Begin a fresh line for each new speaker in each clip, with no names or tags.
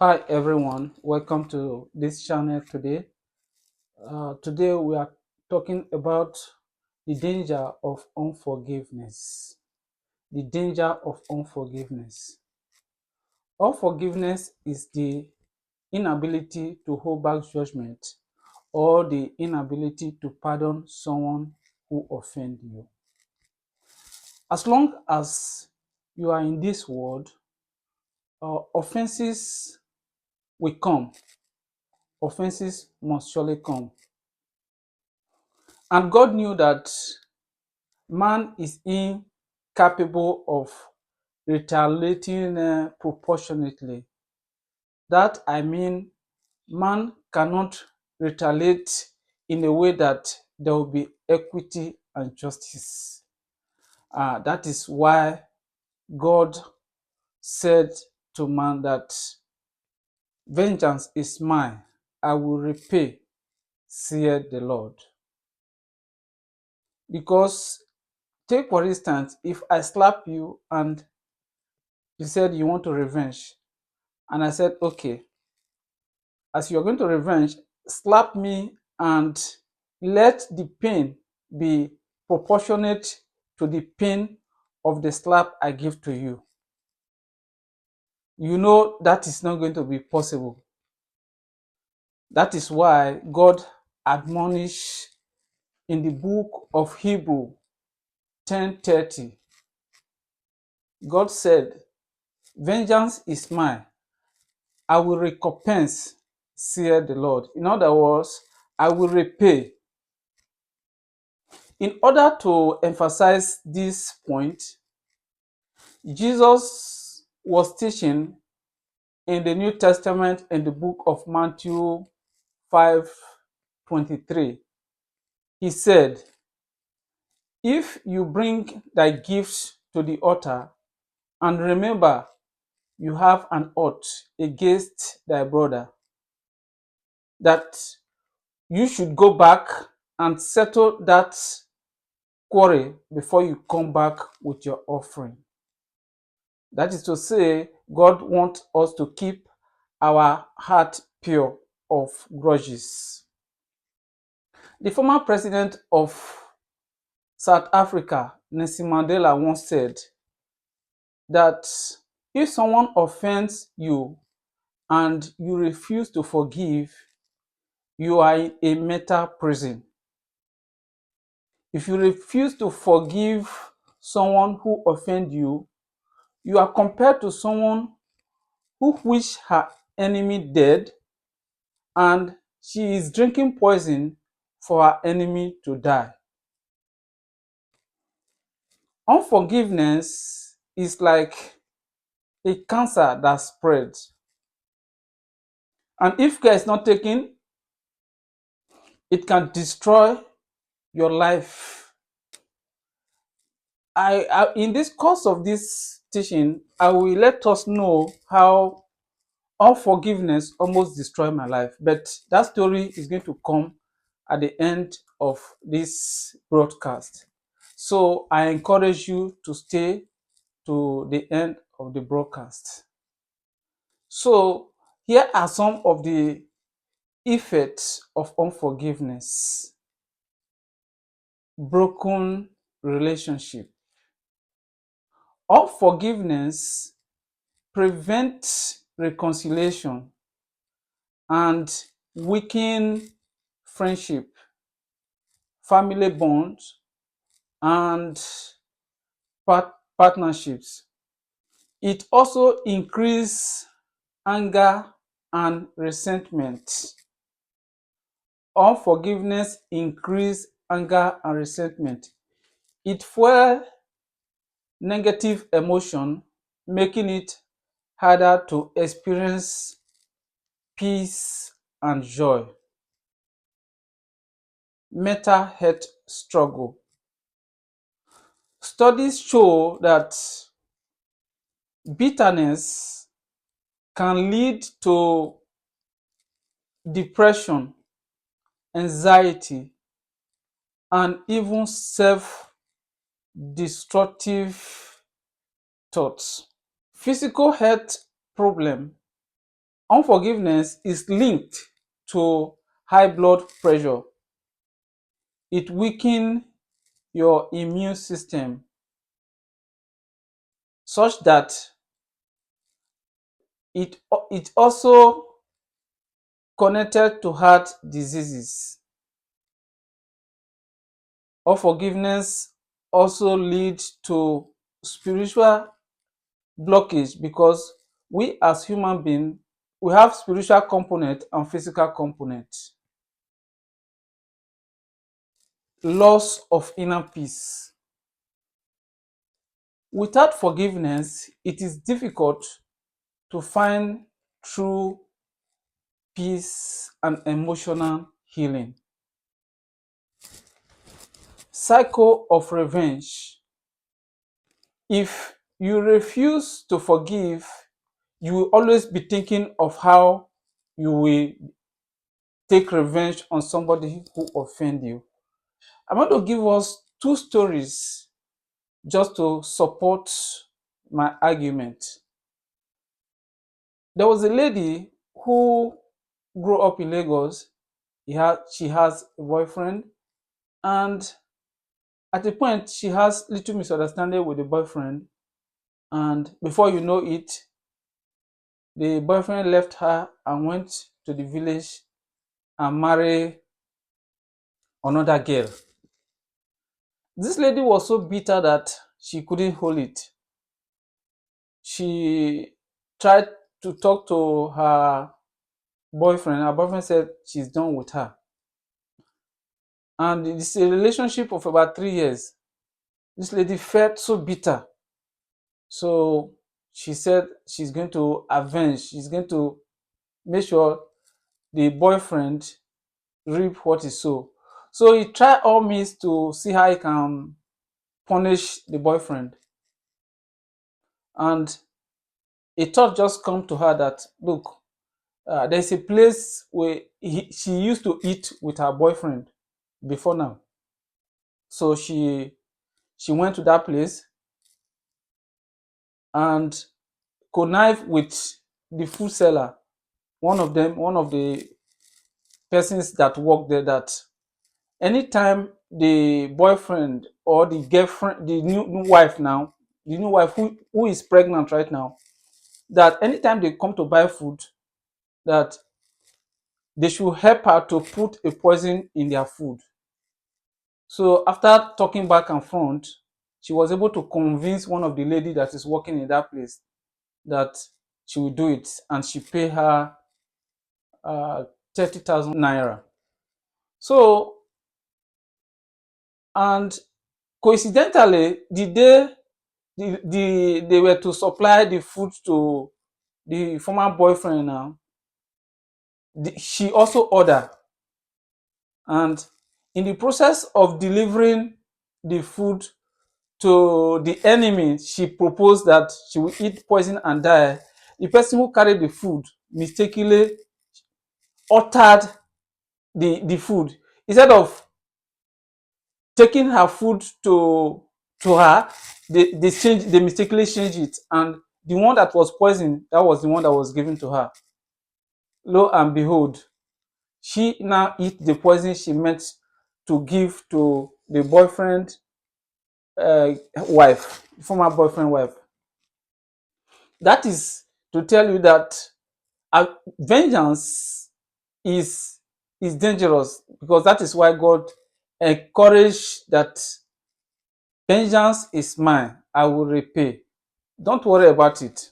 Hi everyone, welcome to this channel today. Today we are talking about the danger of unforgiveness. The danger of unforgiveness. Unforgiveness is the inability to hold back judgment or the inability to pardon someone who offended you. As long as you are in this world, offenses will come. Offenses must surely come. And God knew that man is incapable of retaliating proportionately. That I mean, man cannot retaliate in a way that there will be equity and justice. That is why God said to man that vengeance is mine, I will repay, saith the Lord. Because take for instance, if I slap you and you said you want to revenge, and I said, okay, as you're going to revenge, slap me and let the pain be proportionate to the pain of the slap I give to you. You know that is not going to be possible. That is why God admonished in the book of Hebrew 10:30. God said, vengeance is mine, I will recompense, saith the Lord. In other words, I will repay. In order to emphasize this point, Jesus was teaching in the New Testament in the book of Matthew 5:23. He said, if you bring thy gifts to the altar and remember you have an ought against thy brother, that you should go back and settle that quarrel before you come back with your offering. That is to say, God wants us to keep our heart pure of grudges. The former president of South Africa, Nelson Mandela, once said that if someone offends you and you refuse to forgive, you are in a mental prison. If you refuse to forgive someone who offends you, you are compared to someone who wish her enemy dead and she is drinking poison for her enemy to die. Unforgiveness is like a cancer that spreads. And if care is not taken, it can destroy your life. In this course of this teaching, I will let us know how unforgiveness almost destroyed my life. But that story is going to come at the end of this broadcast. So I encourage you to stay to the end of the broadcast. So here are some of the effects of unforgiveness. Broken relationship. Unforgiveness prevents reconciliation and weaken friendship, family bonds, and partnerships. It also increases anger and resentment. Unforgiveness increases anger and resentment. It fuels negative emotion, making it harder to experience peace and joy. Mental health struggle. Studies show that bitterness can lead to depression, anxiety, and even self-destructive thoughts. Physical health problem. Unforgiveness is linked to high blood pressure. It weakens your immune system such that it also connected to heart diseases. Unforgiveness also leads to spiritual blockage because we as human beings, we have spiritual component and physical component. Loss of inner peace. Without forgiveness, it is difficult to find true peace and emotional healing. Cycle of revenge. If you refuse to forgive, you will always be thinking of how you will take revenge on somebody who offend you. I'm going to give us two stories just to support my argument. There was a lady who grew up in Lagos. She has a boyfriend, and at a point she has little misunderstanding with the boyfriend, and before you know it, the boyfriend left her and went to the village and married another girl. This lady was so bitter that she couldn't hold it. She tried to talk to her boyfriend. Her boyfriend said she's done with her. And it's a relationship of about 3 years. This lady felt so bitter. So she said she's going to avenge. She's going to make sure the boyfriend reap what he sow. So he tried all means to see how he can punish the boyfriend. And a thought just come to her that, look, there's a place where she used to eat with her boyfriend before now. So she went to that place and connived with the food seller, one of the persons that work there, that anytime the boyfriend or the girlfriend, the new wife now, the new wife who is pregnant right now, that anytime they come to buy food, that they should help her to put a poison in their food. So after talking back and front, she was able to convince one of the lady that is working in that place that she will do it, and she pay her 30,000 naira. So, and coincidentally, the day they were to supply the food to the former boyfriend now, she also ordered, and in the process of delivering the food to the enemy, she proposed that she will eat poison and die. The person who carried the food mistakenly altered the food. Instead of taking her food to her, they mistakenly changed it, and the one that was poisoned, that was the one that was given to her. Lo and behold, she now eat the poison she meant to give to the boyfriend wife, former boyfriend wife. That is to tell you that vengeance is is dangerous, because that is why God encouraged that vengeance is mine, I will repay. Don't worry about it.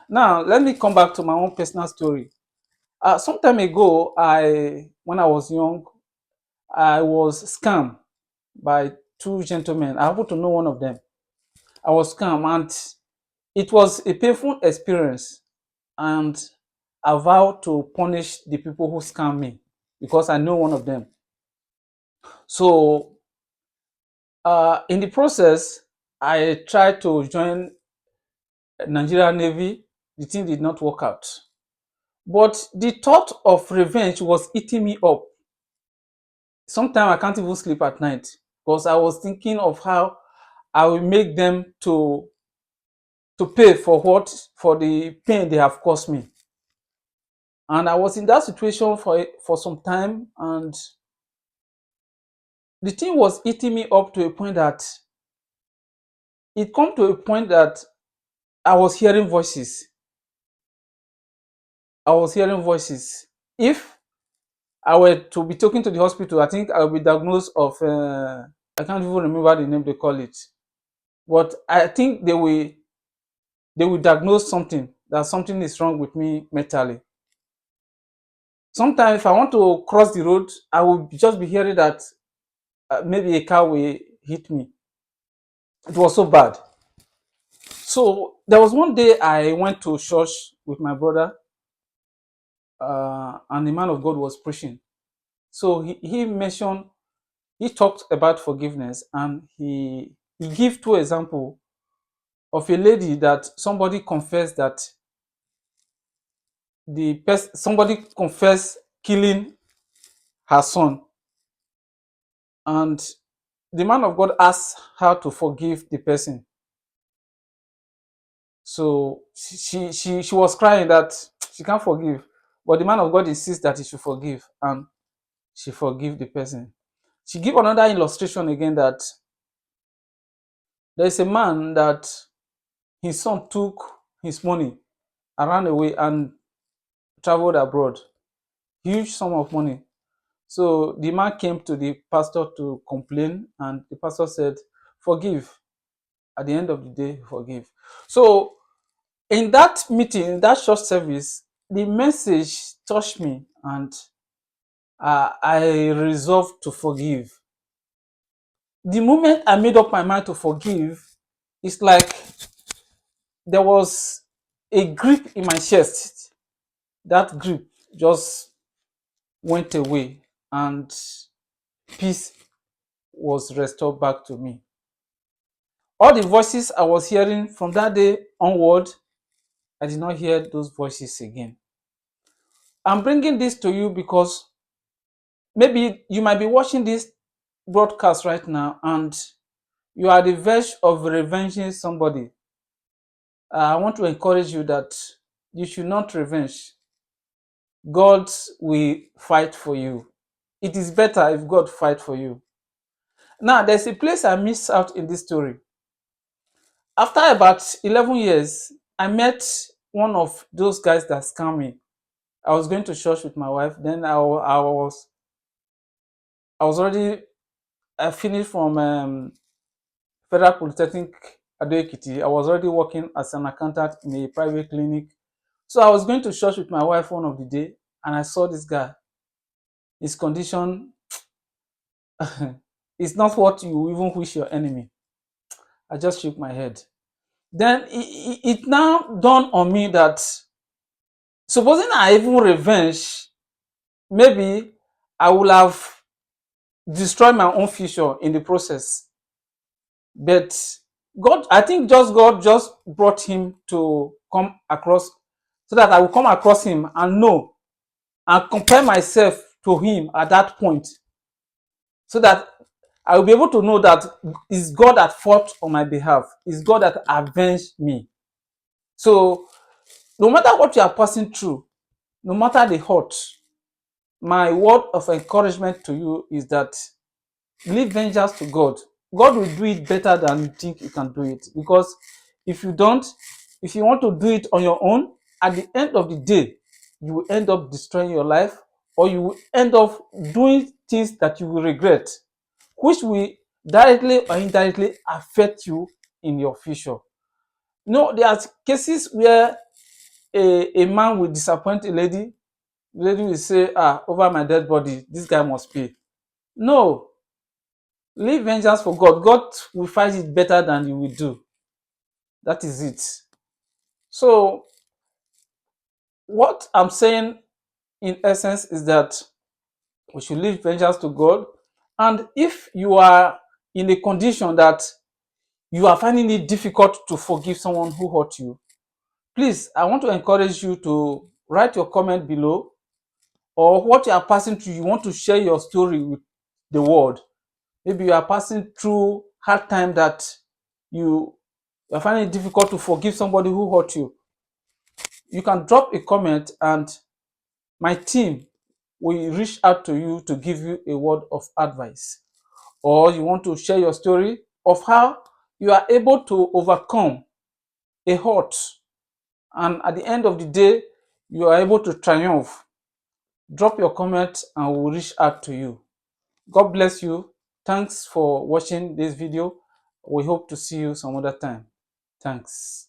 Now, let me come back to my own personal story. Some time ago, when I was young, I was scammed by two gentlemen. I happen to know one of them. I was scammed, and it was a painful experience. And I vowed to punish the people who scam me because I know one of them. So, in the process, I tried to join Nigerian Navy. The thing did not work out. But the thought of revenge was eating me up. Sometimes I can't even sleep at night because I was thinking of how I will make them to pay for the pain they have caused me. And I was in that situation for some time, and the thing was eating me up to a point that it come to a point that I was hearing voices. I was hearing voices. If I were to be taken to the hospital, I think I will be diagnosed of I can't even remember the name they call it, but I think they will diagnose something, that something is wrong with me mentally. Sometimes if I want to cross the road, I will just be hearing that maybe a car will hit me. It was so bad. So there was one day I went to church with my brother, and the man of God was preaching. So he talked about forgiveness, and he gave two examples of a lady that somebody confessed that somebody confessed killing her son, and the man of God asked her to forgive the person. So she was crying that she can't forgive, but the man of God insists that he should forgive, and she forgive the person. She give another illustration again, that there is a man that his son took his money and ran away and traveled abroad, huge sum of money. So the man came to the pastor to complain, and the pastor said, forgive. At the end of the day, forgive. So in that meeting, in that church service, the message touched me, and I resolved to forgive. The moment I made up my mind to forgive, it's like there was a grip in my chest. That grip just went away, and peace was restored back to me. All the voices I was hearing from that day onward, I did not hear those voices again. I'm bringing this to you because maybe you might be watching this broadcast right now, and you are at the verge of revenging somebody. I want to encourage you that you should not revenge. God will fight for you. It is better if God fight for you. Now, there's a place I missed out in this story. After about 11 years, I met one of those guys that scammed me. I was going to church with my wife. Then I was already I finished from Federal Polytechnic Ado-Ekiti. I was already working as an accountant in a private clinic. So I was going to church with my wife one of the day, and I saw this guy. His condition is not what you even wish your enemy. I just shook my head. Then it now dawned on me that supposing I even revenge, maybe I will have destroyed my own future in the process. But I think just God just brought him to come across, so that I will come across him and know and compare myself to him at that point, so that I will be able to know that it's God that fought on my behalf. It's God that avenged me. So no matter what you are passing through, no matter the hurt, my word of encouragement to you is that leave vengeance to God. God will do it better than you think you can do it. Because if you don't, if you want to do it on your own, at the end of the day, you will end up destroying your life, or you will end up doing things that you will regret, which will directly or indirectly affect you in your future. No, there are cases where a man will disappoint a lady. The lady will say, over my dead body, this guy must pay. No, leave vengeance for God. God will fight it better than you will do. That is it. So, what I'm saying in essence is that we should leave vengeance to God. And if you are in a condition that you are finding it difficult to forgive someone who hurt you, please, I want to encourage you to write your comment below, or what you are passing through. You want to share your story with the world. Maybe you are passing through hard time that you are finding it difficult to forgive somebody who hurt you. You can drop a comment, and My team will reach out to you to give you a word of advice, or you want to share your story of how you are able to overcome a hurt, and at the end of the day, you are able to triumph. Drop your comment and we'll reach out to you. God bless you. Thanks for watching this video. We hope to see you some other time. Thanks.